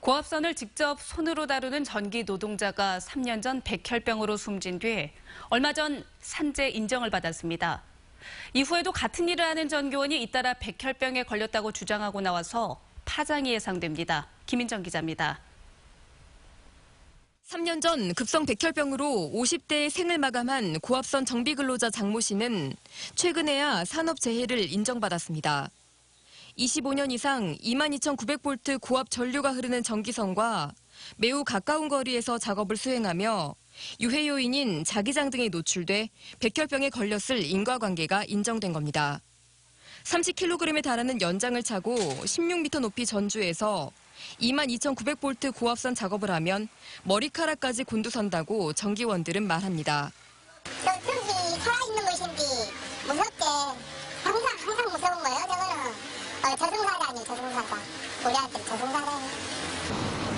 고압선을 직접 손으로 다루는 전기 노동자가 3년 전 백혈병으로 숨진 뒤 얼마 전 산재 인정을 받았습니다. 이후에도 같은 일을 하는 전교원이 잇따라 백혈병에 걸렸다고 주장하고 나와서 파장이 예상됩니다. 김인정 기자입니다. 3년 전 급성 백혈병으로 50대의 생을 마감한 고압선 정비 근로자 장모 씨는 최근에야 산업재해를 인정받았습니다. 25년 이상 22,900V 고압 전류가 흐르는 전기선과 매우 가까운 거리에서 작업을 수행하며 유해 요인인 자기장 등에 노출돼 백혈병에 걸렸을 인과관계가 인정된 겁니다. 30kg에 달하는 연장을 차고 16m 높이 전주에서 22,900V 고압선 작업을 하면 머리카락까지 곤두선다고 전기원들은 말합니다. 저 트럭이 살아있는 것인지 무섭대. 항상 무서운 거예요. 저거는 저승사자니 저승사자. 우리한테 저승사자니.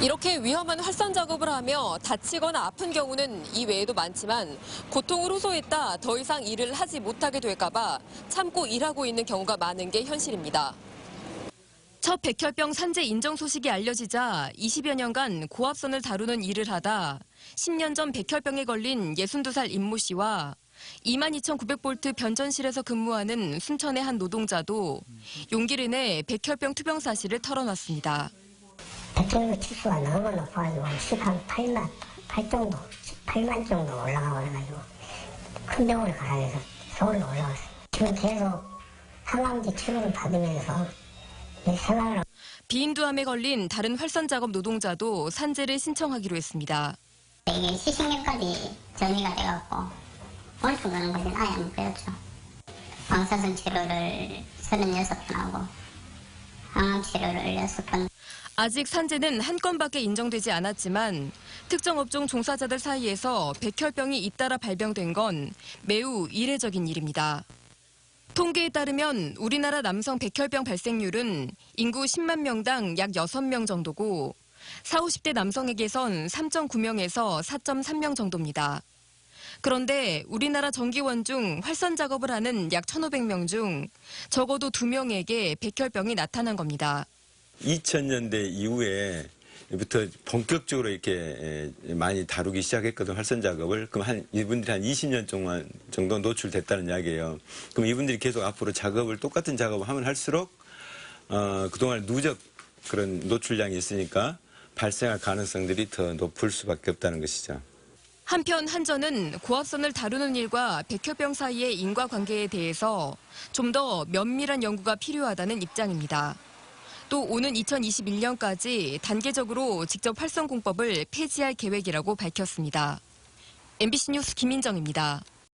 이렇게 위험한 활선 작업을 하며 다치거나 아픈 경우는 이외에도 많지만 고통을 호소했다 더 이상 일을 하지 못하게 될까 봐 참고 일하고 있는 경우가 많은 게 현실입니다. 첫 백혈병 산재 인정 소식이 알려지자 20여 년간 고압선을 다루는 일을 하다 10년 전 백혈병에 걸린 62살 임모 씨와 22,900V 변전실에서 근무하는 순천의 한 노동자도 용기를 내 백혈병 투병 사실을 털어놨습니다. 백혈병 치수가 너무 높아가지고 한 8만 정도 올라가고 그래가지고 큰 병원에 가라 해서 서울로 올라왔어요. 지금 계속 항암제 치료를 받으면서 생활을. 비인두암에 걸린 다른 활선 작업 노동자도 산재를 신청하기로 했습니다. 이게 시식년까지 전이가 돼갖고 월급 가는 것은 아예 안 보였죠. 방사선 치료를 36번 하고 항암 치료를 6번. 아직 산재는 한 건밖에 인정되지 않았지만 특정 업종 종사자들 사이에서 백혈병이 잇따라 발병된 건 매우 이례적인 일입니다. 통계에 따르면 우리나라 남성 백혈병 발생률은 인구 10만 명당 약 6명 정도고 40, 50대 남성에게선 3.9명에서 4.3명 정도입니다. 그런데 우리나라 전기원 중 활선 작업을 하는 약 1,500명 중 적어도 2명에게 백혈병이 나타난 겁니다. 2000년대 이후에부터 본격적으로 이렇게 많이 다루기 시작했거든, 활선 작업을. 그럼 이분들이 한 20년 정도 노출됐다는 이야기예요. 그럼 이분들이 계속 앞으로 똑같은 작업을 하면 할수록, 그동안 누적 그런 노출량이 있으니까 발생할 가능성들이 더 높을 수밖에 없다는 것이죠. 한편 한전은 고압선을 다루는 일과 백혈병 사이의 인과관계에 대해서 좀 더 면밀한 연구가 필요하다는 입장입니다. 또 오는 2021년까지 단계적으로 직접 활선 공법을 폐지할 계획이라고 밝혔습니다. MBC 뉴스 김인정입니다.